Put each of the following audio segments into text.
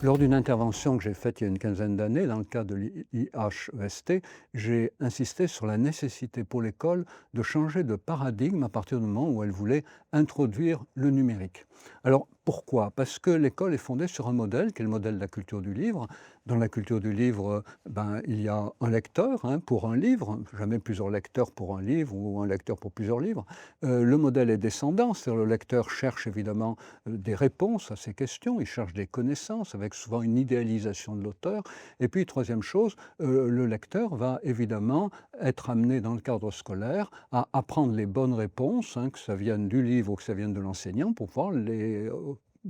Lors d'une intervention que j'ai faite il y a une quinzaine d'années dans le cadre de l'IHEST, j'ai insisté sur la nécessité pour l'école de changer de paradigme à partir du moment où elle voulait introduire le numérique. Alors pourquoi? Parce que l'école est fondée sur un modèle qui est le modèle de la culture du livre. Dans la culture du livre, il y a un lecteur pour un livre, jamais plusieurs lecteurs pour un livre ou un lecteur pour plusieurs livres. Le modèle est descendant, c'est-à-dire le lecteur cherche évidemment des réponses à ces questions, il cherche des connaissances avec souvent une idéalisation de l'auteur. Et puis, troisième chose, le lecteur va évidemment être amené dans le cadre scolaire à apprendre les bonnes réponses, que ça vienne du livre ou que ça vienne de l'enseignant, pour pouvoir les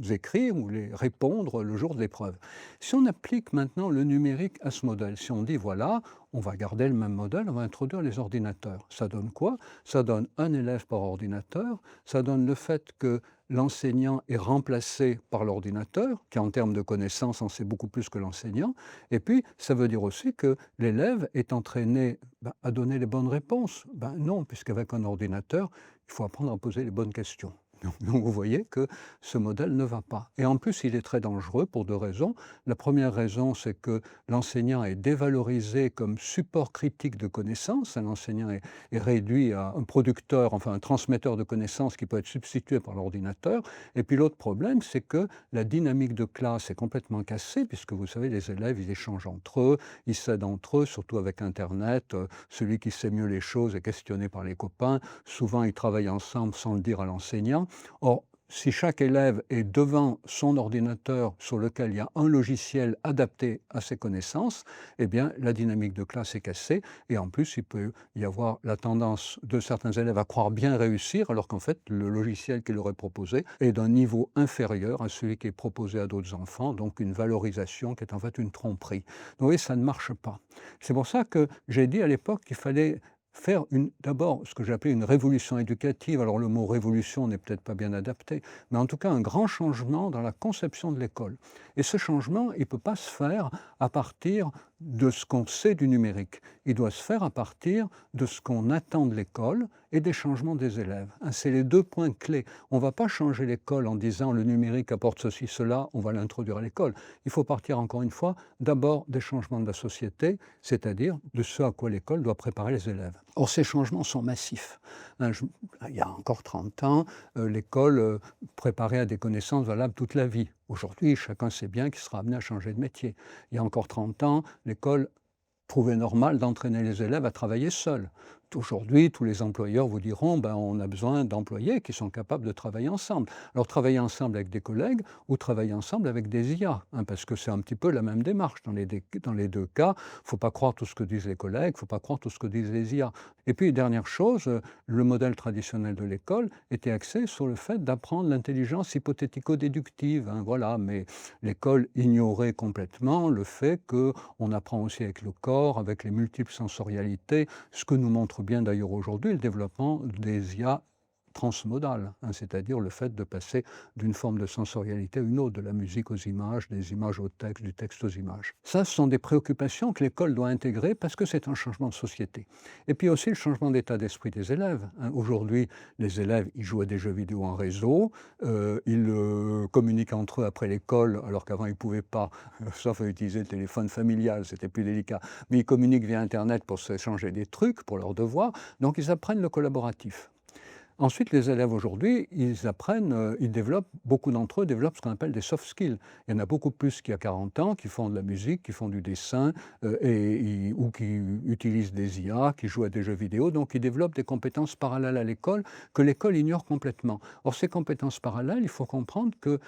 écrire ou les répondre le jour de l'épreuve. Si on applique maintenant le numérique à ce modèle, si on dit voilà, on va garder le même modèle, on va introduire les ordinateurs. Ça donne quoi? Ça donne un élève par ordinateur, ça donne le fait que l'enseignant est remplacé par l'ordinateur, qui en termes de connaissances en sait beaucoup plus que l'enseignant, et puis ça veut dire aussi que l'élève est entraîné à donner les bonnes réponses. Non, puisqu'avec un ordinateur, il faut apprendre à poser les bonnes questions. Donc vous voyez que ce modèle ne va pas. Et en plus, il est très dangereux pour deux raisons. La première raison, c'est que l'enseignant est dévalorisé comme support critique de connaissances. Un enseignant est réduit à un producteur, enfin un transmetteur de connaissances qui peut être substitué par l'ordinateur. Et puis l'autre problème, c'est que la dynamique de classe est complètement cassée, puisque vous savez, les élèves, ils échangent entre eux, ils s'aident entre eux, surtout avec Internet. Celui qui sait mieux les choses est questionné par les copains. Souvent, ils travaillent ensemble sans le dire à l'enseignant. Or, si chaque élève est devant son ordinateur sur lequel il y a un logiciel adapté à ses connaissances, eh bien, la dynamique de classe est cassée et en plus, il peut y avoir la tendance de certains élèves à croire bien réussir alors qu'en fait, le logiciel qui leur est proposé est d'un niveau inférieur à celui qui est proposé à d'autres enfants, donc une valorisation qui est en fait une tromperie. Donc, vous voyez, ça ne marche pas. C'est pour ça que j'ai dit à l'époque qu'il fallait faire d'abord ce que j'appelais une révolution éducative. Alors le mot révolution n'est peut-être pas bien adapté, mais en tout cas un grand changement dans la conception de l'école. Et ce changement, il ne peut pas se faire à partir de ce qu'on sait du numérique. Il doit se faire à partir de ce qu'on attend de l'école et des changements des élèves. C'est les deux points clés. On ne va pas changer l'école en disant le numérique apporte ceci, cela, on va l'introduire à l'école. Il faut partir encore une fois d'abord des changements de la société, c'est-à-dire de ce à quoi l'école doit préparer les élèves. Or, ces changements sont massifs. Il y a encore 30 ans, l'école préparait à des connaissances valables toute la vie. Aujourd'hui, chacun sait bien qu'il sera amené à changer de métier. Il y a encore 30 ans, l'école trouvait normal d'entraîner les élèves à travailler seuls. Aujourd'hui, tous les employeurs vous diront on a besoin d'employés qui sont capables de travailler ensemble. Alors travailler ensemble avec des collègues ou travailler ensemble avec des IA, parce que c'est un petit peu la même démarche. Dans les deux cas, il ne faut pas croire tout ce que disent les collègues, il ne faut pas croire tout ce que disent les IA. Et puis, dernière chose, le modèle traditionnel de l'école était axé sur le fait d'apprendre l'intelligence hypothético-déductive. Voilà, mais l'école ignorait complètement le fait qu'on apprend aussi avec le corps, avec les multiples sensorialités, ce que nous montre bien d'ailleurs aujourd'hui le développement des IA transmodales, c'est-à-dire le fait de passer d'une forme de sensorialité à une autre, de la musique aux images, des images au texte, du texte aux images. Ça, ce sont des préoccupations que l'école doit intégrer parce que c'est un changement de société. Et puis aussi le changement d'état d'esprit des élèves. Aujourd'hui, les élèves, ils jouent à des jeux vidéo en réseau, ils communiquent entre eux après l'école, alors qu'avant ils ne pouvaient pas, sauf à utiliser le téléphone familial, c'était plus délicat, mais ils communiquent via Internet pour s'échanger des trucs, pour leurs devoirs, donc ils apprennent le collaboratif. Ensuite, les élèves aujourd'hui, ils apprennent, beaucoup d'entre eux développent ce qu'on appelle des soft skills. Il y en a beaucoup plus qu'il y a 40 ans qui font de la musique, qui font du dessin, ou qui utilisent des IA, qui jouent à des jeux vidéo. Donc, ils développent des compétences parallèles à l'école que l'école ignore complètement. Or, ces compétences parallèles, il faut comprendre que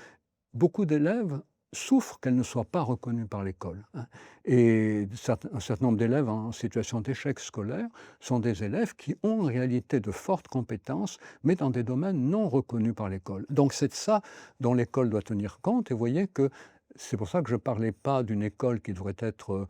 beaucoup d'élèves souffrent qu'elles ne soient pas reconnues par l'école. Et un certain nombre d'élèves en situation d'échec scolaire sont des élèves qui ont en réalité de fortes compétences, mais dans des domaines non reconnus par l'école. Donc c'est de ça dont l'école doit tenir compte. Et vous voyez que c'est pour ça que je ne parlais pas d'une école qui devrait être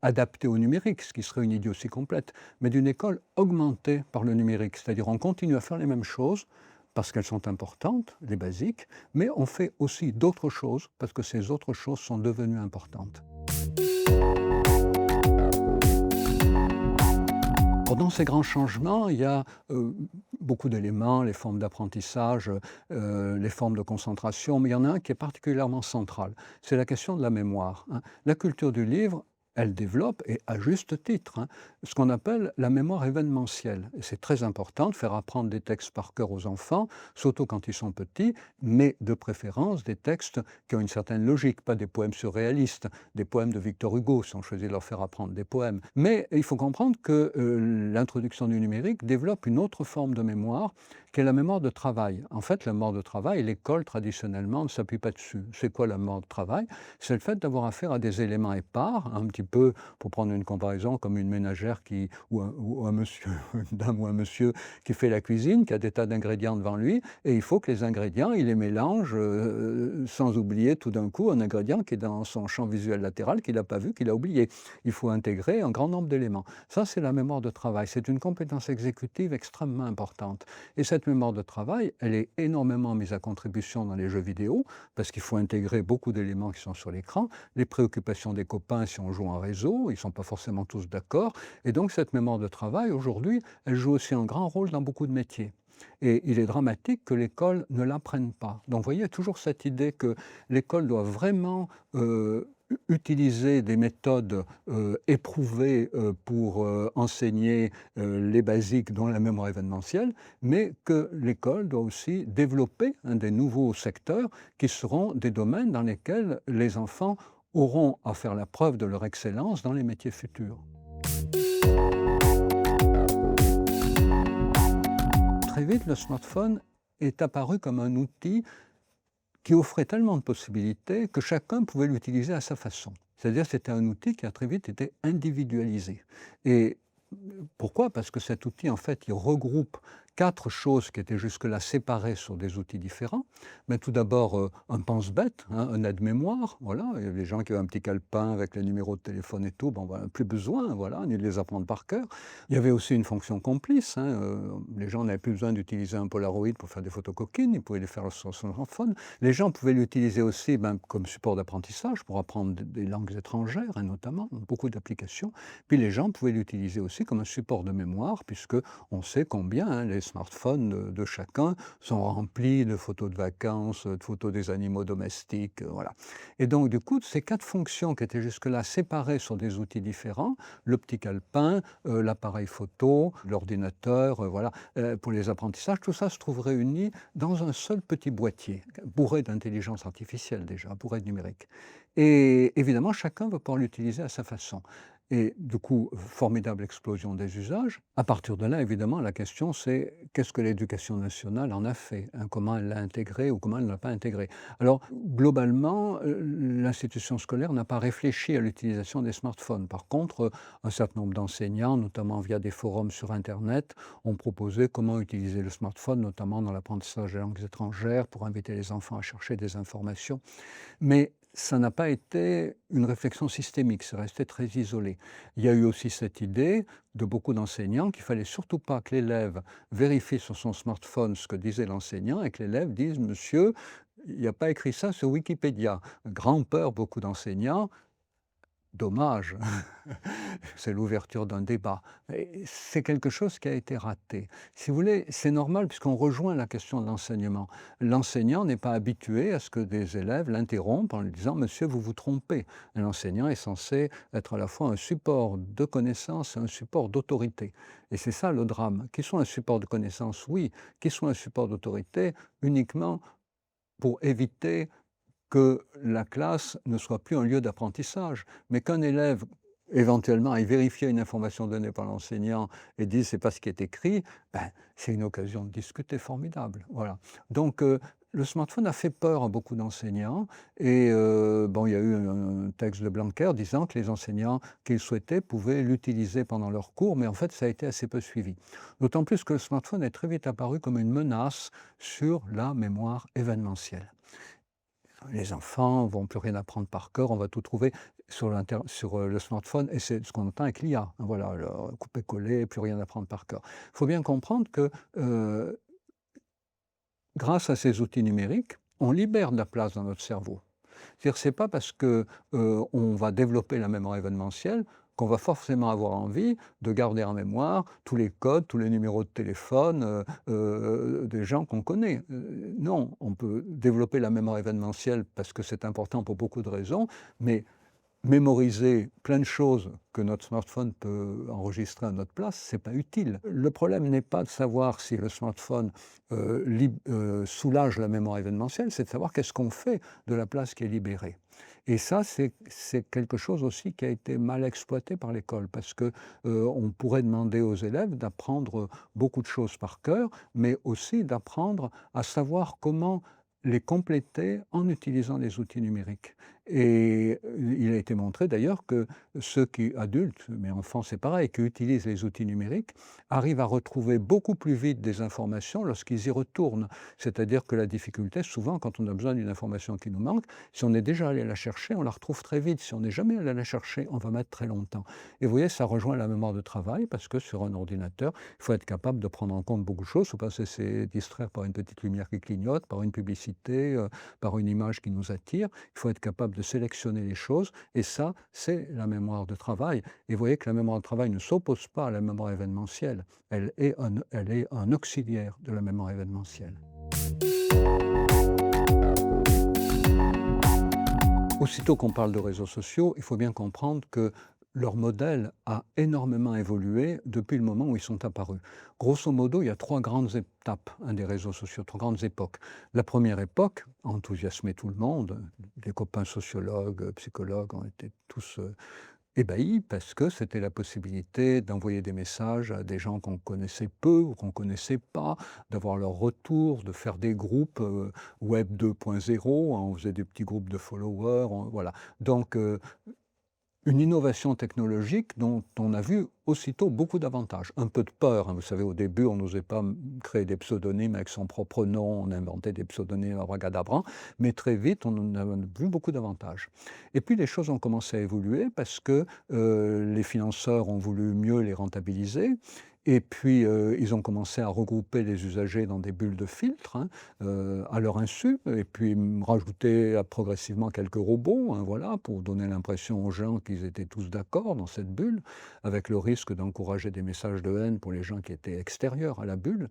adaptée au numérique, ce qui serait une idiotie complète, mais d'une école augmentée par le numérique. C'est-à-dire on continue à faire les mêmes choses, parce qu'elles sont importantes, les basiques, mais on fait aussi d'autres choses parce que ces autres choses sont devenues importantes. Dans ces grands changements, il y a beaucoup d'éléments, les formes d'apprentissage, les formes de concentration, mais il y en a un qui est particulièrement central. C'est la question de la mémoire, hein. La culture du livre, elle développe, et à juste titre, hein, ce qu'on appelle la mémoire événementielle. Et c'est très important de faire apprendre des textes par cœur aux enfants, surtout quand ils sont petits, mais de préférence des textes qui ont une certaine logique, pas des poèmes surréalistes, des poèmes de Victor Hugo, si on choisit de leur faire apprendre des poèmes. Mais il faut comprendre que l'introduction du numérique développe une autre forme de mémoire, qui est la mémoire de travail. En fait, la mémoire de travail, l'école traditionnellement ne s'appuie pas dessus. C'est quoi la mémoire de travail? C'est le fait d'avoir affaire à des éléments épars, un petit peu, pour prendre une comparaison, comme une ménagère ou un monsieur, une dame ou un monsieur qui fait la cuisine, qui a des tas d'ingrédients devant lui, et il faut que les ingrédients, il les mélange, sans oublier tout d'un coup un ingrédient qui est dans son champ visuel latéral, qu'il n'a pas vu, qu'il a oublié. Il faut intégrer un grand nombre d'éléments. Ça, c'est la mémoire de travail. C'est une compétence exécutive extrêmement importante. Et cette mémoire de travail, elle est énormément mise à contribution dans les jeux vidéo, parce qu'il faut intégrer beaucoup d'éléments qui sont sur l'écran, les préoccupations des copains si on joue en réseau, ils ne sont pas forcément tous d'accord. Et donc cette mémoire de travail, aujourd'hui, elle joue aussi un grand rôle dans beaucoup de métiers. Et il est dramatique que l'école ne l'apprenne pas. Donc vous voyez, toujours cette idée que l'école doit vraiment utiliser des méthodes éprouvées pour enseigner les basiques, dont la mémoire événementielle, mais que l'école doit aussi développer des nouveaux secteurs qui seront des domaines dans lesquels les enfants auront à faire la preuve de leur excellence dans les métiers futurs. Très vite, le smartphone est apparu comme un outil qui offrait tellement de possibilités que chacun pouvait l'utiliser à sa façon. C'est-à-dire que c'était un outil qui a très vite été individualisé. Et pourquoi? Parce que cet outil, en fait, il regroupe 4 choses qui étaient jusque-là séparées sur des outils différents. Mais tout d'abord, un pense-bête, hein, un aide-mémoire, voilà. Il y avait des gens qui avaient un petit calepin avec les numéros de téléphone et tout, bon, voilà, plus besoin, voilà, ni de les apprendre par cœur. Il y avait aussi une fonction complice, hein, les gens n'avaient plus besoin d'utiliser un Polaroid pour faire des photos coquines, ils pouvaient les faire sur son smartphone. Les gens pouvaient l'utiliser aussi comme support d'apprentissage pour apprendre des langues étrangères, hein, notamment, beaucoup d'applications. Puis les gens pouvaient l'utiliser aussi comme un support de mémoire, puisque on sait combien, hein, les smartphones de chacun sont remplis de photos de vacances, de photos des animaux domestiques, voilà. Et donc du coup, ces 4 fonctions qui étaient jusque-là séparées sur des outils différents, le petit calepin, l'appareil photo, l'ordinateur, voilà, pour les apprentissages, tout ça se trouve réuni dans un seul petit boîtier, bourré d'intelligence artificielle déjà, bourré de numérique. Et évidemment, chacun va pouvoir l'utiliser à sa façon. Et du coup, formidable explosion des usages. À partir de là, évidemment, la question c'est qu'est-ce que l'éducation nationale en a fait, hein, comment elle l'a intégré ou comment elle ne l'a pas intégré. Alors, globalement, l'institution scolaire n'a pas réfléchi à l'utilisation des smartphones. Par contre, un certain nombre d'enseignants, notamment via des forums sur Internet, ont proposé comment utiliser le smartphone, notamment dans l'apprentissage des langues étrangères, pour inviter les enfants à chercher des informations. Mais ça n'a pas été une réflexion systémique, c'est resté très isolé. Il y a eu aussi cette idée de beaucoup d'enseignants qu'il fallait surtout pas que l'élève vérifie sur son smartphone ce que disait l'enseignant et que l'élève dise: «Monsieur, il n'y a pas écrit ça sur Wikipédia». Grand peur, beaucoup d'enseignants. Dommage, c'est l'ouverture d'un débat. Et c'est quelque chose qui a été raté. Si vous voulez, c'est normal puisqu'on rejoint la question de l'enseignement. L'enseignant n'est pas habitué à ce que des élèves l'interrompent en lui disant: «Monsieur, vous vous trompez». Un enseignant est censé être à la fois un support de connaissance et un support d'autorité. Et c'est ça le drame. Qu'ils soient un support de connaissance, oui. Qu'ils soient un support d'autorité, uniquement pour éviter que la classe ne soit plus un lieu d'apprentissage, mais qu'un élève, éventuellement, aille vérifier une information donnée par l'enseignant et dise: «C'est pas ce qui est écrit», c'est une occasion de discuter formidable, voilà. Donc le smartphone a fait peur à beaucoup d'enseignants et bon, il y a eu un texte de Blanquer disant que les enseignants qui le souhaitaient pouvaient l'utiliser pendant leurs cours, mais en fait, ça a été assez peu suivi. D'autant plus que le smartphone est très vite apparu comme une menace sur la mémoire événementielle. Les enfants vont plus rien apprendre par cœur, on va tout trouver sur le smartphone et c'est ce qu'on entend avec l'IA, hein, voilà, le copier-coller, plus rien apprendre par cœur. Il faut bien comprendre que, grâce à ces outils numériques, on libère de la place dans notre cerveau. C'est-à-dire, c'est pas parce que, on va développer la mémoire événementielle qu'on va forcément avoir envie de garder en mémoire tous les codes, tous les numéros de téléphone, des gens qu'on connaît. Non, on peut développer la mémoire événementielle parce que c'est important pour beaucoup de raisons, mais mémoriser plein de choses que notre smartphone peut enregistrer à notre place, c'est pas utile. Le problème n'est pas de savoir si le smartphone, soulage la mémoire événementielle, c'est de savoir qu'est-ce qu'on fait de la place qui est libérée. Et ça, c'est quelque chose aussi qui a été mal exploité par l'école parce que, on pourrait demander aux élèves d'apprendre beaucoup de choses par cœur, mais aussi d'apprendre à savoir comment les compléter en utilisant les outils numériques. Et il a été montré d'ailleurs que ceux qui adultes, mais enfants c'est pareil, qui utilisent les outils numériques, arrivent à retrouver beaucoup plus vite des informations lorsqu'ils y retournent. C'est-à-dire que la difficulté, souvent, quand on a besoin d'une information qui nous manque, si on est déjà allé la chercher, on la retrouve très vite. Si on n'est jamais allé la chercher, on va mettre très longtemps. Et vous voyez, ça rejoint la mémoire de travail parce que sur un ordinateur, il faut être capable de prendre en compte beaucoup de choses. Il ne faut pas se laisser distraire par une petite lumière qui clignote, par une publicité, par une image qui nous attire. Il faut être capable de sélectionner les choses et ça, c'est la mémoire de travail. Et vous voyez que la mémoire de travail ne s'oppose pas à la mémoire événementielle. Elle est un auxiliaire de la mémoire événementielle. Aussitôt qu'on parle de réseaux sociaux, il faut bien comprendre que leur modèle a énormément évolué depuis le moment où ils sont apparus. Grosso modo, il y a 3 grandes étapes, des réseaux sociaux, 3 grandes époques. La première époque enthousiasmait tout le monde. Les copains sociologues, psychologues ont été tous, ébahis parce que c'était la possibilité d'envoyer des messages à des gens qu'on connaissait peu ou qu'on connaissait pas, d'avoir leur retour, de faire des groupes, web 2.0, on faisait des petits groupes de followers, voilà. Donc, une innovation technologique dont on a vu aussitôt beaucoup d'avantages. Un peu de peur, vous savez, au début, on n'osait pas créer des pseudonymes avec son propre nom, on inventait des pseudonymes abracadabra, mais très vite, on en a vu beaucoup d'avantages. Et puis, les choses ont commencé à évoluer parce que les financeurs ont voulu mieux les rentabiliser. Et puis, ils ont commencé à regrouper les usagers dans des bulles de filtres, à leur insu, et puis rajouter progressivement quelques robots, voilà, pour donner l'impression aux gens qu'ils étaient tous d'accord dans cette bulle, avec le risque d'encourager des messages de haine pour les gens qui étaient extérieurs à la bulle.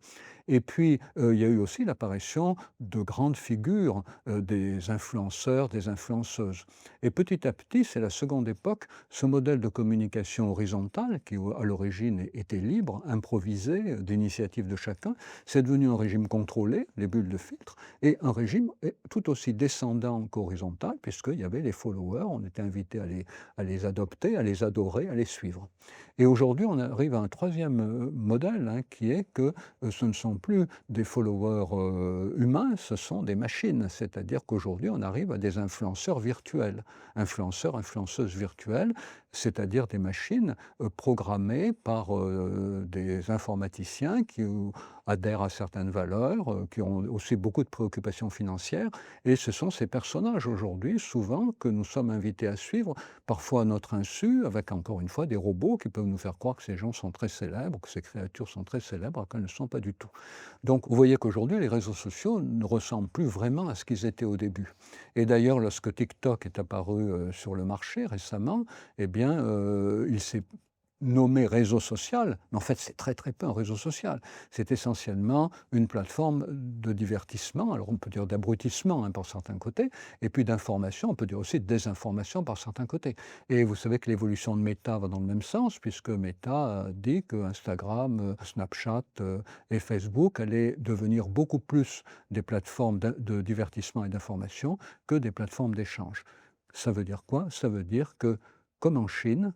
Et puis, il y a eu aussi l'apparition de grandes figures, des influenceurs, des influenceuses. Et petit à petit, c'est la seconde époque, ce modèle de communication horizontale, qui à l'origine était libre, improvisé, d'initiative de chacun, c'est devenu un régime contrôlé, les bulles de filtre, et un régime tout aussi descendant qu'horizontal, puisqu'il y avait les followers, on était invité à les adopter, à les adorer, à les suivre. Et aujourd'hui, on arrive à un troisième modèle, qui est que ce ne sont plus des followers humains, ce sont des machines. C'est-à-dire qu'aujourd'hui, on arrive à des influenceurs virtuels, influenceurs, influenceuses virtuelles, c'est-à-dire des machines programmées par des informaticiens qui adhèrent à certaines valeurs, qui ont aussi beaucoup de préoccupations financières. Et ce sont ces personnages aujourd'hui, souvent, que nous sommes invités à suivre, parfois à notre insu, avec encore une fois des robots qui peuvent nous faire croire que ces gens sont très célèbres, que ces créatures sont très célèbres, alors qu'elles ne le sont pas du tout. Donc vous voyez qu'aujourd'hui, les réseaux sociaux ne ressemblent plus vraiment à ce qu'ils étaient au début. Et d'ailleurs, lorsque TikTok est apparu sur le marché récemment, eh bien, il s'est nommé réseau social, mais en fait c'est très très peu un réseau social. C'est essentiellement une plateforme de divertissement, alors on peut dire d'abrutissement par certains côtés, et puis d'information, on peut dire aussi de désinformation par certains côtés. Et vous savez que l'évolution de Meta va dans le même sens, puisque Meta dit que Instagram, Snapchat et Facebook allaient devenir beaucoup plus des plateformes de divertissement et d'information que des plateformes d'échange. Ça veut dire quoi? Ça veut dire que, comme en Chine,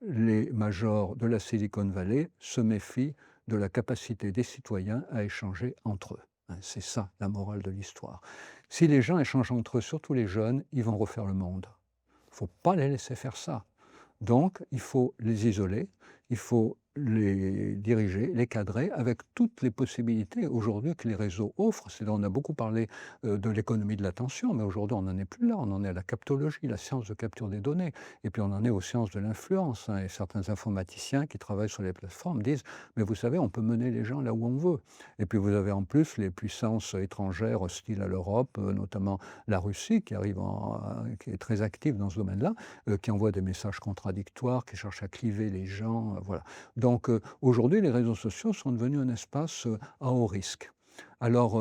les majors de la Silicon Valley se méfient de la capacité des citoyens à échanger entre eux. C'est ça la morale de l'histoire. Si les gens échangent entre eux, surtout les jeunes, ils vont refaire le monde. Il ne faut pas les laisser faire ça. Donc, il faut les isoler, il faut les diriger, les cadrer avec toutes les possibilités aujourd'hui que les réseaux offrent. On a beaucoup parlé de l'économie de l'attention, mais aujourd'hui on n'en est plus là, on en est à la captologie, la science de capture des données, et puis on en est aux sciences de l'influence, hein. Et certains informaticiens qui travaillent sur les plateformes disent, mais vous savez, on peut mener les gens là où on veut. Et puis vous avez en plus les puissances étrangères hostiles à l'Europe, notamment la Russie qui est très active dans ce domaine-là, qui envoie des messages contradictoires, qui cherche à cliver les gens, voilà. Donc aujourd'hui, les réseaux sociaux sont devenus un espace à haut risque. Alors,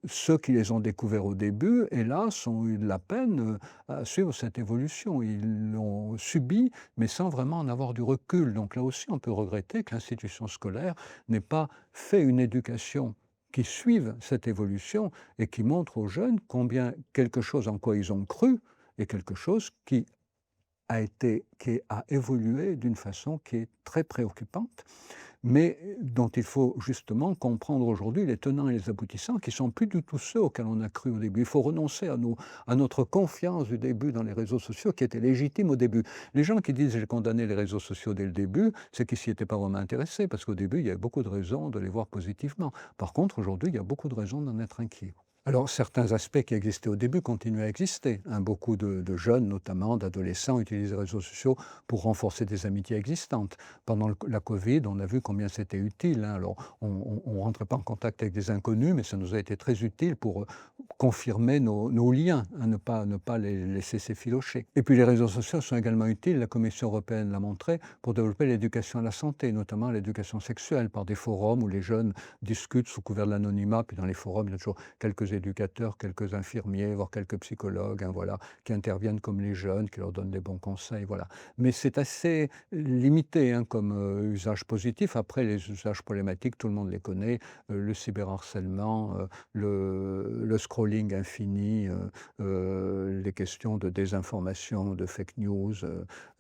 ceux qui les ont découverts au début, hélas, ont eu de la peine à suivre cette évolution. Ils l'ont subi, mais sans vraiment en avoir du recul. Donc là aussi, on peut regretter que l'institution scolaire n'ait pas fait une éducation qui suive cette évolution et qui montre aux jeunes combien quelque chose en quoi ils ont cru est quelque chose qui a évolué d'une façon qui est très préoccupante, mais dont il faut justement comprendre aujourd'hui les tenants et les aboutissants qui sont plus du tout ceux auxquels on a cru au début. Il faut renoncer à notre confiance du début dans les réseaux sociaux qui était légitime au début. Les gens qui disent: «J'ai condamné les réseaux sociaux dès le début», c'est qu'ils s'y étaient pas vraiment intéressés parce qu'au début, il y avait beaucoup de raisons de les voir positivement. Par contre, aujourd'hui, il y a beaucoup de raisons d'en être inquiet. Alors, certains aspects qui existaient au début continuent à exister, hein. Beaucoup de jeunes, notamment d'adolescents, utilisent les réseaux sociaux pour renforcer des amitiés existantes. Pendant la Covid, on a vu combien c'était utile, hein. Alors, on ne rentrait pas en contact avec des inconnus, mais ça nous a été très utile pour confirmer nos liens, hein, ne pas les laisser s'effilocher. Et puis, les réseaux sociaux sont également utiles, la Commission européenne l'a montré, pour développer l'éducation à la santé, notamment l'éducation sexuelle, par des forums où les jeunes discutent sous couvert de l'anonymat. Puis dans les forums, il y a toujours quelques éducateurs, quelques infirmiers, voire quelques psychologues, hein, voilà, qui interviennent comme les jeunes, qui leur donnent des bons conseils, voilà. Mais c'est assez limité, hein, comme usage positif. Après, les usages problématiques, tout le monde les connaît, le cyberharcèlement, le scrolling infini, les questions de désinformation, de fake news,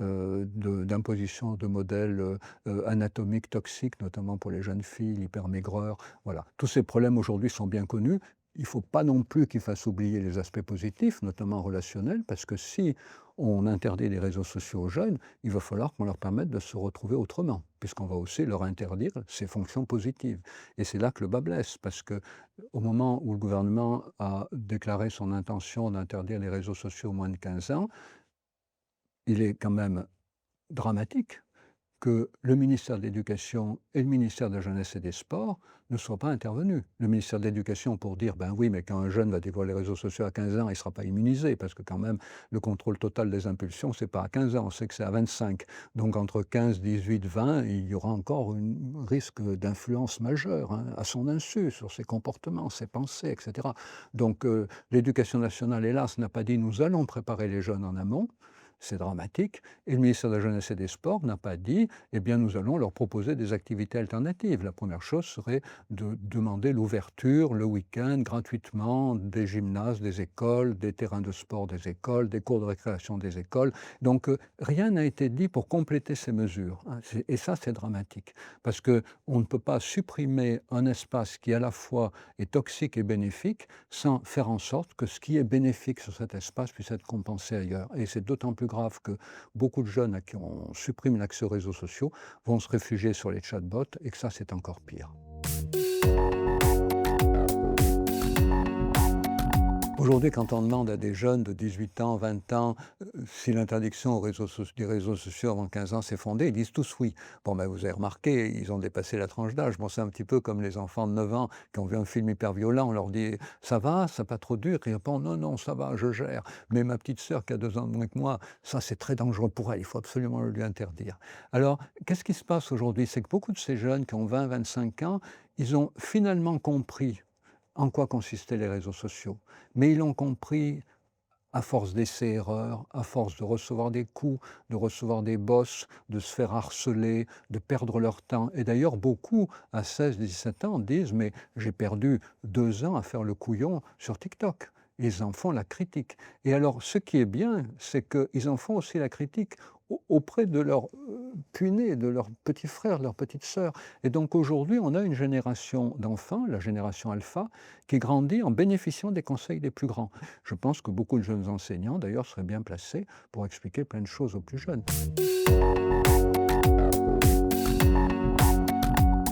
d'imposition de modèles anatomiques toxiques, notamment pour les jeunes filles, l'hypermaigreur. Voilà, tous ces problèmes aujourd'hui sont bien connus. Il ne faut pas non plus qu'ils fassent oublier les aspects positifs, notamment relationnels, parce que si on interdit les réseaux sociaux aux jeunes, il va falloir qu'on leur permette de se retrouver autrement, puisqu'on va aussi leur interdire ces fonctions positives. Et c'est là que le bât blesse, parce que au moment où le gouvernement a déclaré son intention d'interdire les réseaux sociaux aux moins de 15 ans, il est quand même dramatique que le ministère de l'Éducation et le ministère de la Jeunesse et des Sports ne soient pas intervenus. Le ministère de l'Éducation pour dire: «Ben oui, mais quand un jeune va découvrir les réseaux sociaux à 15 ans, il ne sera pas immunisé», parce que quand même le contrôle total des impulsions, c'est pas à 15 ans, on sait que c'est à 25. Donc entre 15, 18, 20, il y aura encore un risque d'influence majeure, hein, à son insu, sur ses comportements, ses pensées, et cetera. Donc l'Éducation nationale, hélas, n'a pas dit: «Nous allons préparer les jeunes en amont». C'est dramatique. Et le ministère de la Jeunesse et des Sports n'a pas dit: «Eh bien, nous allons leur proposer des activités alternatives». La première chose serait de demander l'ouverture, le week-end, gratuitement, des gymnases des écoles, des terrains de sport des écoles, des cours de récréation des écoles. Donc, rien n'a été dit pour compléter ces mesures, hein. Et ça, c'est dramatique. Parce qu'on ne peut pas supprimer un espace qui, à la fois, est toxique et bénéfique, sans faire en sorte que ce qui est bénéfique sur cet espace puisse être compensé ailleurs. Et c'est d'autant plus grave que beaucoup de jeunes à qui on supprime l'accès aux réseaux sociaux vont se réfugier sur les chatbots et que ça, c'est encore pire. Aujourd'hui, quand on demande à des jeunes de 18 ans, 20 ans, si l'interdiction des réseaux sociaux avant 15 ans s'est fondée, ils disent tous oui. Bon, ben, vous avez remarqué, ils ont dépassé la tranche d'âge. Bon, c'est un petit peu comme les enfants de 9 ans qui ont vu un film hyper violent. On leur dit: «Ça va? C'est pas trop dur?» Ils répondent: «Non, non, ça va, je gère. Mais ma petite sœur qui a 2 ans de moins que moi, ça, c'est très dangereux pour elle. Il faut absolument le lui interdire». Alors, qu'est-ce qui se passe aujourd'hui? C'est que beaucoup de ces jeunes qui ont 20, 25 ans, ils ont finalement compris en quoi consistaient les réseaux sociaux. Mais ils l'ont compris à force d'essais-erreurs, à force de recevoir des coups, de recevoir des bosses, de se faire harceler, de perdre leur temps. Et d'ailleurs, beaucoup, à 16-17 ans, disent: «Mais j'ai perdu 2 ans à faire le couillon sur TikTok». Ils en font la critique. Et alors, ce qui est bien, c'est qu'ils en font aussi la critique auprès de leurs puînés, de leurs petits frères, de leurs petites sœurs. Et donc aujourd'hui, on a une génération d'enfants, la génération alpha, qui grandit en bénéficiant des conseils des plus grands. Je pense que beaucoup de jeunes enseignants, d'ailleurs, seraient bien placés pour expliquer plein de choses aux plus jeunes.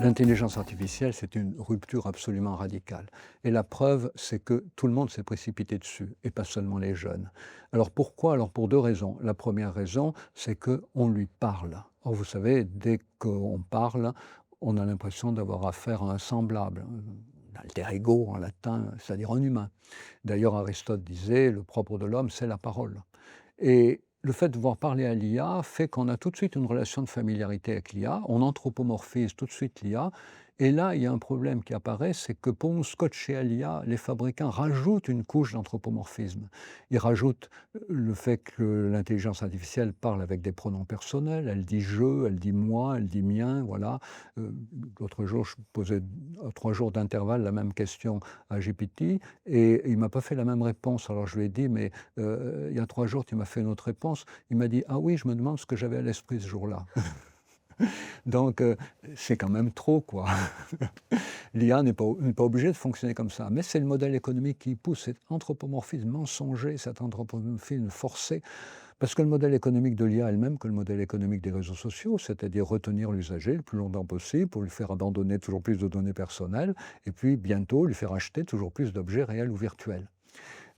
L'intelligence artificielle, c'est une rupture absolument radicale. Et la preuve, c'est que tout le monde s'est précipité dessus, et pas seulement les jeunes. Alors pourquoi? Alors pour deux raisons. La première raison, c'est qu'on lui parle. Or, vous savez, dès qu'on parle, on a l'impression d'avoir affaire à un semblable, un alter ego en latin, c'est-à-dire un humain. D'ailleurs, Aristote disait, le propre de l'homme, c'est la parole. Et le fait de voir parler à l'IA fait qu'on a tout de suite une relation de familiarité avec l'IA, on anthropomorphise tout de suite l'IA, et là, il y a un problème qui apparaît, c'est que pour nous scotcher à l'IA, les fabricants rajoutent une couche d'anthropomorphisme. Ils rajoutent le fait que l'intelligence artificielle parle avec des pronoms personnels, elle dit je, elle dit moi, elle dit mien, voilà. L'autre jour, je posais à 3 jours d'intervalle la même question à GPT, et il m'a pas fait la même réponse. Alors je lui ai dit, mais il y a 3 jours, tu m'as fait une autre réponse. Il m'a dit: «Ah oui, je me demande ce que j'avais à l'esprit ce jour-là». Donc c'est quand même trop, quoi. L'IA n'est pas obligée de fonctionner comme ça, mais c'est le modèle économique qui pousse cet anthropomorphisme mensonger, cet anthropomorphisme forcé, parce que le modèle économique de l'IA est le même que le modèle économique des réseaux sociaux, c'est-à-dire retenir l'usager le plus longtemps possible pour lui faire abandonner toujours plus de données personnelles et puis bientôt lui faire acheter toujours plus d'objets réels ou virtuels.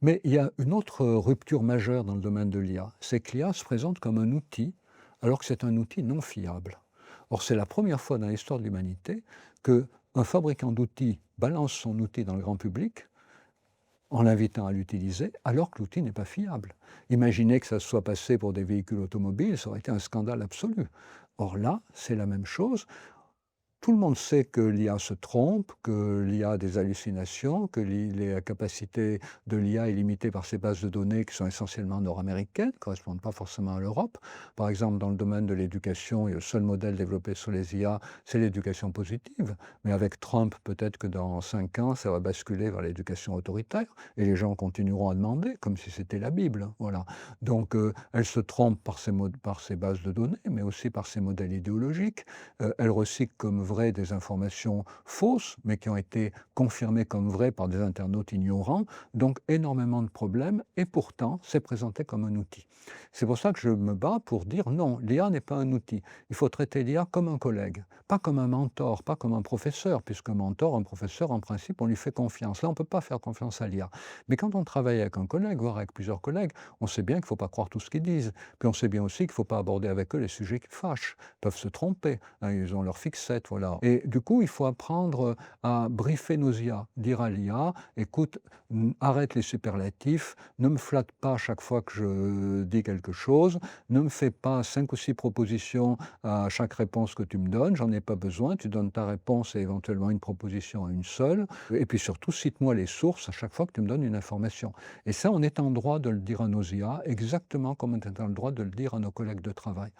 Mais il y a une autre rupture majeure dans le domaine de l'IA, c'est que l'IA se présente comme un outil, alors que c'est un outil non fiable. Or, c'est la première fois dans l'histoire de l'humanité qu'un fabricant d'outils balance son outil dans le grand public en l'invitant à l'utiliser, alors que l'outil n'est pas fiable. Imaginez que ça se soit passé pour des véhicules automobiles, ça aurait été un scandale absolu. Or là, c'est la même chose. Tout le monde sait que l'IA se trompe, que l'IA a des hallucinations, que la capacité de l'IA est limitée par ses bases de données qui sont essentiellement nord-américaines, ne correspondent pas forcément à l'Europe. Par exemple, dans le domaine de l'éducation, le seul modèle développé sur les IA, c'est l'éducation positive. Mais avec Trump, peut-être que dans 5 ans, ça va basculer vers l'éducation autoritaire et les gens continueront à demander, comme si c'était la Bible. Voilà. Donc, elle se trompe par ses bases de données, mais aussi par ses modèles idéologiques. Elle recycle comme vraies des informations fausses, mais qui ont été confirmées comme vraies par des internautes ignorants, donc énormément de problèmes, et pourtant, c'est présenté comme un outil. C'est pour ça que je me bats pour dire non, l'IA n'est pas un outil. Il faut traiter l'IA comme un collègue, pas comme un mentor, pas comme un professeur, puisqu'un mentor, un professeur, en principe, on lui fait confiance. Là, on ne peut pas faire confiance à l'IA. Mais quand on travaille avec un collègue, voire avec plusieurs collègues, on sait bien qu'il ne faut pas croire tout ce qu'ils disent. Puis on sait bien aussi qu'il ne faut pas aborder avec eux les sujets qui fâchent, ils peuvent se tromper, hein, ils ont leur fixette, voilà. Et du coup, il faut apprendre à briefer nos IA, dire à l'IA, écoute, arrête les superlatifs, ne me flatte pas chaque fois que je dis quelque chose, ne me fais pas 5 ou 6 propositions à chaque réponse que tu me donnes, j'en ai pas besoin, tu donnes ta réponse et éventuellement une proposition à une seule, et puis surtout, cite-moi les sources à chaque fois que tu me donnes une information. Et ça, on est en droit de le dire à nos IA, exactement comme on est en droit de le dire à nos collègues de travail.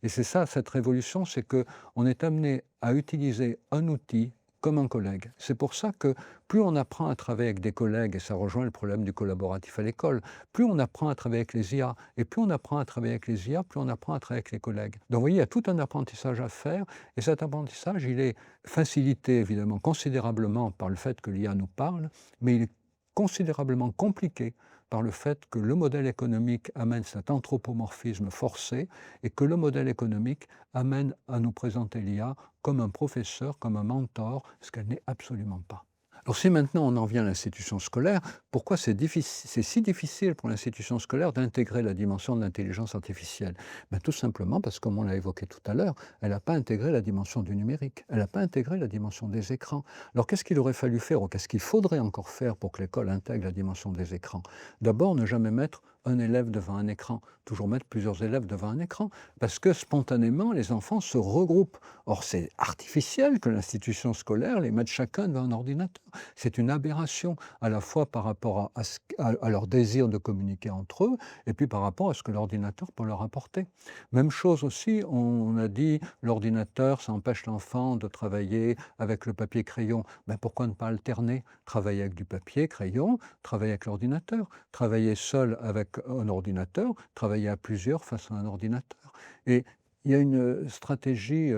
Et c'est ça, cette révolution, c'est qu'on est amené à utiliser un outil comme un collègue. C'est pour ça que plus on apprend à travailler avec des collègues, et ça rejoint le problème du collaboratif à l'école, plus on apprend à travailler avec les IA, et plus on apprend à travailler avec les IA, plus on apprend à travailler avec les collègues. Donc vous voyez, il y a tout un apprentissage à faire, et cet apprentissage, il est facilité évidemment considérablement par le fait que l'IA nous parle, mais il est considérablement compliqué par le fait que le modèle économique amène cet anthropomorphisme forcé et que le modèle économique amène à nous présenter l'IA comme un professeur, comme un mentor, ce qu'elle n'est absolument pas. Alors si maintenant on en vient à l'institution scolaire, pourquoi c'est si difficile pour l'institution scolaire d'intégrer la dimension de l'intelligence artificielle? Ben, tout simplement parce, comme on l'a évoqué tout à l'heure, elle n'a pas intégré la dimension du numérique, elle n'a pas intégré la dimension des écrans. Alors qu'est-ce qu'il aurait fallu faire ou qu'est-ce qu'il faudrait encore faire pour que l'école intègre la dimension des écrans? D'abord, ne jamais mettre un élève devant un écran, toujours mettre plusieurs élèves devant un écran, parce que spontanément, les enfants se regroupent. Or, c'est artificiel que l'institution scolaire les mette chacun devant un ordinateur. C'est une aberration, à la fois par rapport à leur désir de communiquer entre eux, et puis par rapport à ce que l'ordinateur peut leur apporter. Même chose aussi, on a dit, l'ordinateur, ça empêche l'enfant de travailler avec le papier-crayon. Ben, pourquoi ne pas alterner? Travailler avec du papier-crayon, travailler avec l'ordinateur, travailler seul avec un ordinateur, travailler à plusieurs face à un ordinateur. Et il y a une stratégie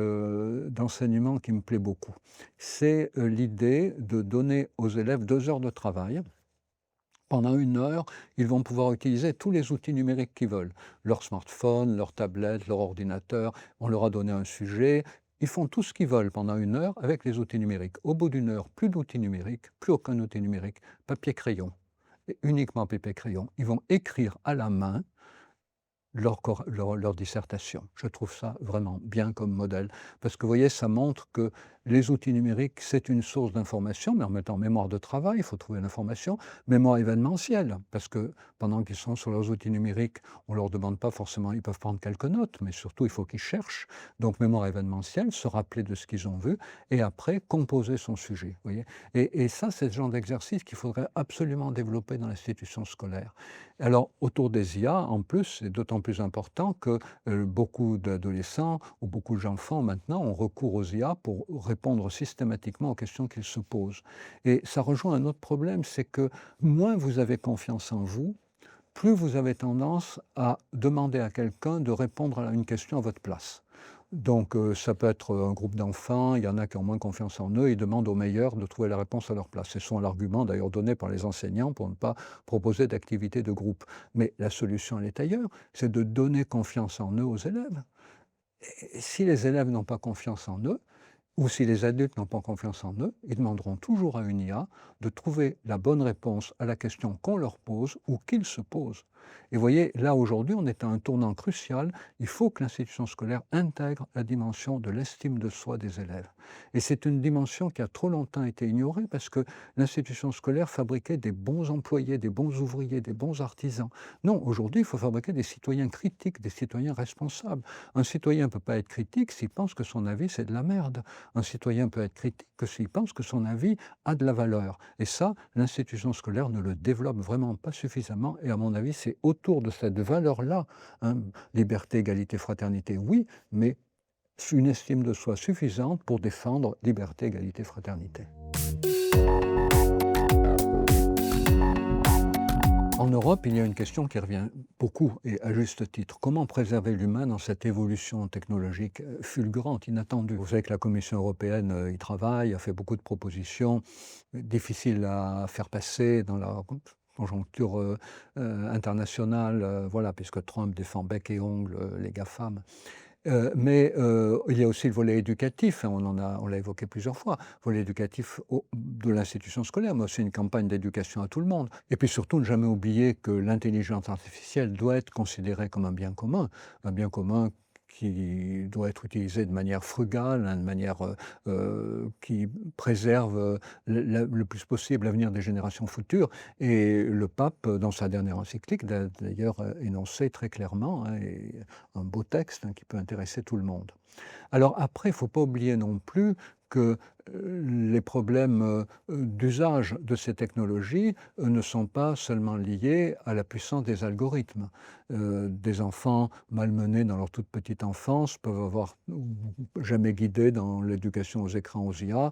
d'enseignement qui me plaît beaucoup. C'est l'idée de donner aux élèves 2 heures de travail. Pendant 1 heure, ils vont pouvoir utiliser tous les outils numériques qu'ils veulent. Leur smartphone, leur tablette, leur ordinateur. On leur a donné un sujet. Ils font tout ce qu'ils veulent pendant 1 heure avec les outils numériques. Au bout d'1 heure, plus d'outils numériques, plus aucun outil numérique, papier-crayon, et uniquement papier-crayon. Ils vont écrire à la main leur dissertation. Je trouve ça vraiment bien comme modèle parce que vous voyez, ça montre que les outils numériques, c'est une source d'information, mais en même temps mémoire de travail, il faut trouver l'information, mémoire événementielle, parce que pendant qu'ils sont sur leurs outils numériques, on ne leur demande pas forcément, ils peuvent prendre quelques notes, mais surtout il faut qu'ils cherchent. Donc mémoire événementielle, se rappeler de ce qu'ils ont vu, et après composer son sujet. Vous voyez, et ça, c'est le genre d'exercice qu'il faudrait absolument développer dans l'institution scolaire. Alors, autour des IA, en plus, c'est d'autant plus important que beaucoup d'adolescents ou beaucoup d'enfants maintenant ont recours aux IA pour répondre systématiquement aux questions qu'ils se posent. Et ça rejoint un autre problème, c'est que moins vous avez confiance en vous, plus vous avez tendance à demander à quelqu'un de répondre à une question à votre place. Donc, ça peut être un groupe d'enfants, il y en a qui ont moins confiance en eux, ils demandent aux meilleurs de trouver la réponse à leur place. C'est souvent l'argument d'ailleurs donné par les enseignants pour ne pas proposer d'activités de groupe. Mais la solution, elle est ailleurs, c'est de donner confiance en eux aux élèves. Et si les élèves n'ont pas confiance en eux, ou si les adultes n'ont pas confiance en eux, ils demanderont toujours à une IA de trouver la bonne réponse à la question qu'on leur pose ou qu'ils se posent. Et vous voyez, là aujourd'hui, on est à un tournant crucial. Il faut que l'institution scolaire intègre la dimension de l'estime de soi des élèves. Et c'est une dimension qui a trop longtemps été ignorée parce que l'institution scolaire fabriquait des bons employés, des bons ouvriers, des bons artisans. Non, aujourd'hui, il faut fabriquer des citoyens critiques, des citoyens responsables. Un citoyen ne peut pas être critique s'il pense que son avis, c'est de la merde. Un citoyen peut être critique que s'il pense que son avis a de la valeur. Et ça, l'institution scolaire ne le développe vraiment pas suffisamment. Et à mon avis, c'est autour de cette valeur-là, hein, liberté, égalité, fraternité, oui, mais une estime de soi suffisante pour défendre liberté, égalité, fraternité. En Europe, il y a une question qui revient beaucoup et à juste titre. Comment préserver l'humain dans cette évolution technologique fulgurante, inattendue? Vous savez que la Commission européenne y travaille, a fait beaucoup de propositions difficiles à faire passer dans la conjoncture internationale, voilà, puisque Trump défend bec et ongle les GAFAM. Mais il y a aussi le volet éducatif, hein, on l'a évoqué plusieurs fois, volet éducatif de l'institution scolaire, mais aussi une campagne d'éducation à tout le monde. Et puis surtout, ne jamais oublier que l'intelligence artificielle doit être considérée comme un bien commun qui doit être utilisé de manière frugale, hein, de manière qui préserve le plus possible l'avenir des générations futures. Et le pape, dans sa dernière encyclique, d'ailleurs énoncé très clairement, hein, et un beau texte, hein, qui peut intéresser tout le monde. Alors après, il ne faut pas oublier non plus que les problèmes d'usage de ces technologies ne sont pas seulement liés à la puissance des algorithmes. Des enfants malmenés dans leur toute petite enfance peuvent avoir, jamais guidés dans l'éducation aux écrans, aux IA,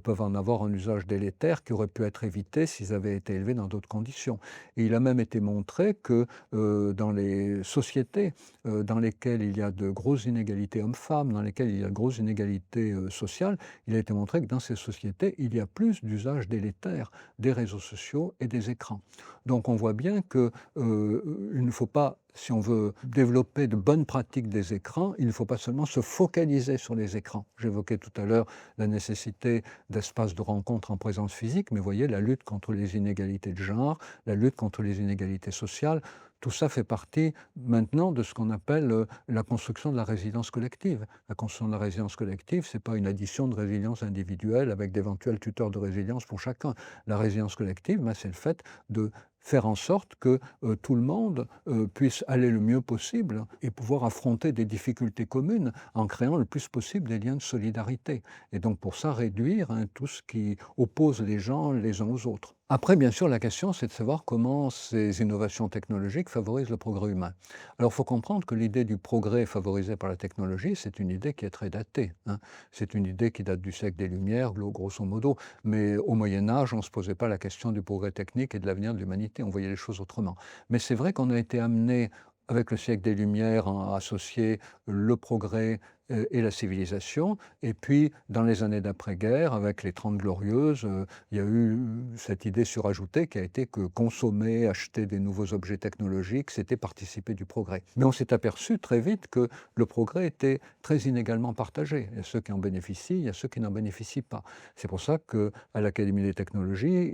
peuvent en avoir un usage délétère qui aurait pu être évité s'ils avaient été élevés dans d'autres conditions. Et il a même été montré que dans les sociétés dans lesquelles il y a de grosses inégalités hommes-femmes, dans lesquelles il y a de grosses inégalités sociales, il a été montré que dans ces sociétés, il y a plus d'usage délétère des réseaux sociaux et des écrans. Donc on voit bien qu'il ne faut pas, si on veut développer de bonnes pratiques des écrans, il ne faut pas seulement se focaliser sur les écrans. J'évoquais tout à l'heure la nécessité d'espaces de rencontre en présence physique, mais vous voyez, la lutte contre les inégalités de genre, la lutte contre les inégalités sociales, tout ça fait partie maintenant de ce qu'on appelle la construction de la résilience collective. La construction de la résilience collective, ce n'est pas une addition de résilience individuelle avec d'éventuels tuteurs de résilience pour chacun. La résilience collective, ben, c'est le fait de faire en sorte que tout le monde puisse aller le mieux possible et pouvoir affronter des difficultés communes en créant le plus possible des liens de solidarité. Et donc pour ça, réduire, hein, tout ce qui oppose les gens les uns aux autres. Après, bien sûr, la question, c'est de savoir comment ces innovations technologiques favorisent le progrès humain. Alors, il faut comprendre que l'idée du progrès favorisé par la technologie, c'est une idée qui est très datée, hein. C'est une idée qui date du siècle des Lumières, grosso modo. Mais au Moyen Âge, on ne se posait pas la question du progrès technique et de l'avenir de l'humanité. On voyait les choses autrement. Mais c'est vrai qu'on a été amené, avec le siècle des Lumières, à associer le progrès et la civilisation. Et puis, dans les années d'après-guerre, avec les Trente Glorieuses, il y a eu cette idée surajoutée qui a été que consommer, acheter des nouveaux objets technologiques, c'était participer du progrès. Mais on s'est aperçu très vite que le progrès était très inégalement partagé. Il y a ceux qui en bénéficient, il y a ceux qui n'en bénéficient pas. C'est pour ça qu'à l'Académie des technologies,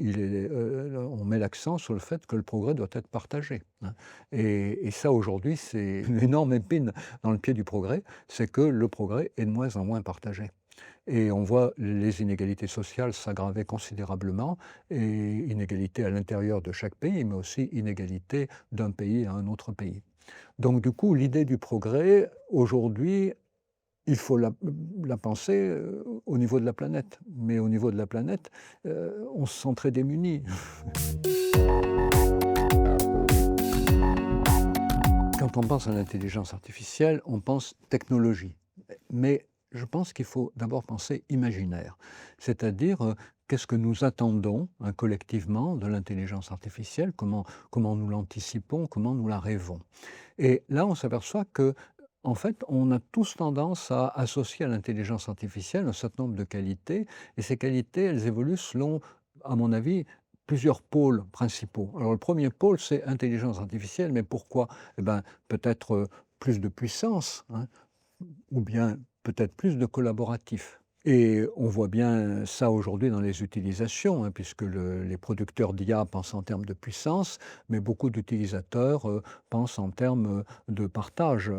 on met l'accent sur le fait que le progrès doit être partagé, hein. Et ça, aujourd'hui, c'est une énorme épine dans le pied du progrès, c'est que le progrès est de moins en moins partagé. Et on voit les inégalités sociales s'aggraver considérablement, et inégalités à l'intérieur de chaque pays, mais aussi inégalités d'un pays à un autre pays. Donc du coup, l'idée du progrès, aujourd'hui, il faut la penser au niveau de la planète. Mais au niveau de la planète, on se sent très démuni. Quand on pense à l'intelligence artificielle, on pense technologie. Mais je pense qu'il faut d'abord penser imaginaire. C'est-à-dire, qu'est-ce que nous attendons, hein, collectivement de l'intelligence artificielle, comment nous l'anticipons, comment nous la rêvons. Et là, on s'aperçoit que, en fait, on a tous tendance à associer à l'intelligence artificielle un certain nombre de qualités, et ces qualités, elles évoluent selon, à mon avis, plusieurs pôles principaux. Alors le premier pôle, c'est intelligence artificielle, mais pourquoi? Eh ben, peut-être, plus de puissance, hein, ou bien peut-être plus de collaboratif. Et on voit bien ça aujourd'hui dans les utilisations, hein, puisque les producteurs d'IA pensent en termes de puissance, mais beaucoup d'utilisateurs pensent en termes de partage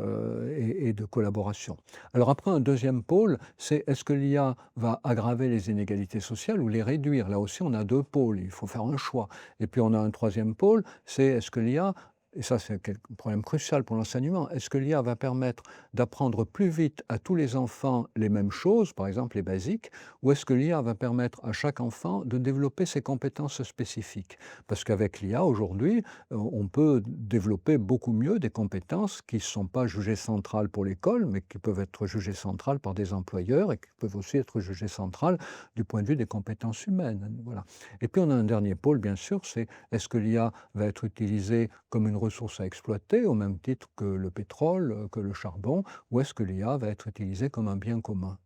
et de collaboration. Alors après, un deuxième pôle, c'est est-ce que l'IA va aggraver les inégalités sociales ou les réduire? Là aussi, on a deux pôles, il faut faire un choix. Et puis on a un troisième pôle, c'est est-ce que l'IA, et ça c'est un problème crucial pour l'enseignement, est-ce que l'IA va permettre d'apprendre plus vite à tous les enfants les mêmes choses, par exemple les basiques, ou est-ce que l'IA va permettre à chaque enfant de développer ses compétences spécifiques? Parce qu'avec l'IA, aujourd'hui, on peut développer beaucoup mieux des compétences qui ne sont pas jugées centrales pour l'école, mais qui peuvent être jugées centrales par des employeurs et qui peuvent aussi être jugées centrales du point de vue des compétences humaines. Voilà. Et puis on a un dernier pôle, bien sûr, c'est est-ce que l'IA va être utilisée comme une ressource à exploiter, au même titre que le pétrole, que le charbon, ou est-ce que l'IA va être utilisée comme un bien commun?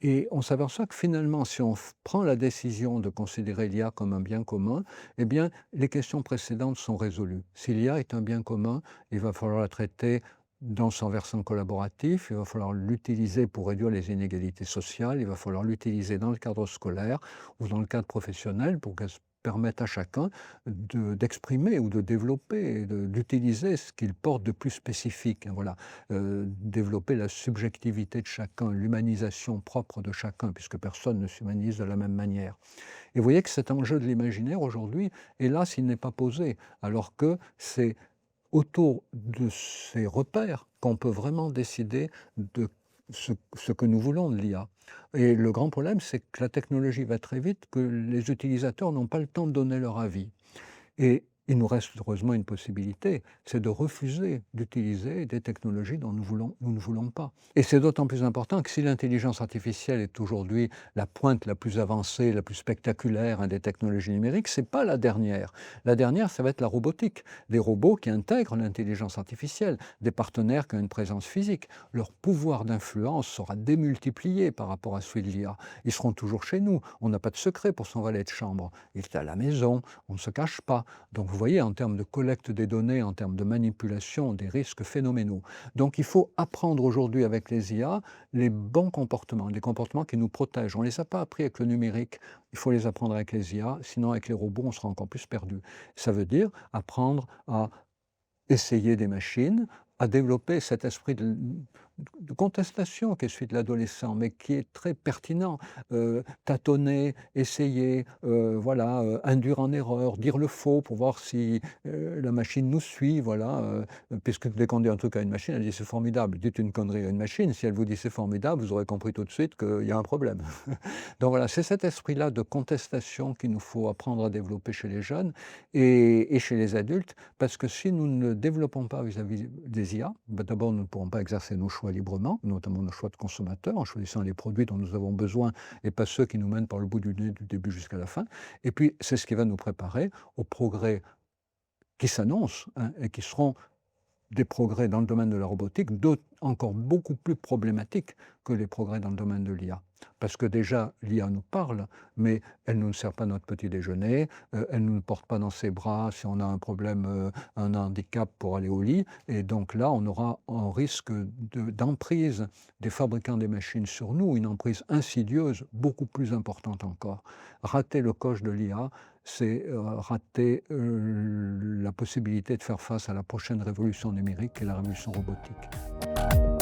Et on s'aperçoit que finalement, si on prend la décision de considérer l'IA comme un bien commun, eh bien, les questions précédentes sont résolues. Si l'IA est un bien commun, il va falloir la traiter dans son versant collaboratif, il va falloir l'utiliser pour réduire les inégalités sociales, il va falloir l'utiliser dans le cadre scolaire ou dans le cadre professionnel pour qu'elle permette à chacun d'exprimer ou de développer, d'utiliser ce qu'il porte de plus spécifique, hein, voilà. Développer la subjectivité de chacun, l'humanisation propre de chacun, puisque personne ne s'humanise de la même manière. Et vous voyez que cet enjeu de l'imaginaire aujourd'hui, hélas, il n'est pas posé, alors que c'est autour de ces repères qu'on peut vraiment décider de ce que nous voulons de l'IA. Et le grand problème, c'est que la technologie va très vite, que les utilisateurs n'ont pas le temps de donner leur avis. Et il nous reste heureusement une possibilité, c'est de refuser d'utiliser des technologies dont nous ne voulons pas. Et c'est d'autant plus important que si l'intelligence artificielle est aujourd'hui la pointe la plus avancée, la plus spectaculaire, hein, des technologies numériques, c'est pas la dernière. La dernière, ça va être la robotique. Des robots qui intègrent l'intelligence artificielle, des partenaires qui ont une présence physique. Leur pouvoir d'influence sera démultiplié par rapport à celui de l'IA. Ils seront toujours chez nous. On n'a pas de secret pour son valet de chambre. Il est à la maison, on ne se cache pas. Donc vous voyez, en termes de collecte des données, en termes de manipulation, des risques phénoménaux. Donc il faut apprendre aujourd'hui avec les IA les bons comportements, des comportements qui nous protègent. On ne les a pas appris avec le numérique, il faut les apprendre avec les IA, sinon avec les robots, on sera encore plus perdu. Ça veut dire apprendre à essayer des machines, à développer cet esprit de contestation qui est celui de l'adolescent, mais qui est très pertinent. Tâtonner, essayer, voilà, induire en erreur, dire le faux pour voir si la machine nous suit, voilà. Puisque dès qu'on dit un truc à une machine, elle dit c'est formidable. Dites une connerie à une machine, si elle vous dit c'est formidable, vous aurez compris tout de suite qu'il y a un problème. Donc voilà, c'est cet esprit-là de contestation qu'il nous faut apprendre à développer chez les jeunes et chez les adultes, parce que si nous ne développons pas vis-à-vis des IA, ben d'abord nous ne pourrons pas exercer nos choix librement, notamment nos choix de consommateurs, en choisissant les produits dont nous avons besoin et pas ceux qui nous mènent par le bout du nez du début jusqu'à la fin. Et puis c'est ce qui va nous préparer aux progrès qui s'annoncent, hein, et qui seront des progrès dans le domaine de la robotique, encore beaucoup plus problématiques que les progrès dans le domaine de l'IA. Parce que déjà, l'IA nous parle, mais elle ne nous sert pas notre petit déjeuner, elle ne nous porte pas dans ses bras si on a un problème, un handicap pour aller au lit. Et donc là, on aura un risque d'emprise des fabricants des machines sur nous, une emprise insidieuse, beaucoup plus importante encore. Rater le coche de l'IA, c'est rater la possibilité de faire face à la prochaine révolution numérique et la révolution robotique.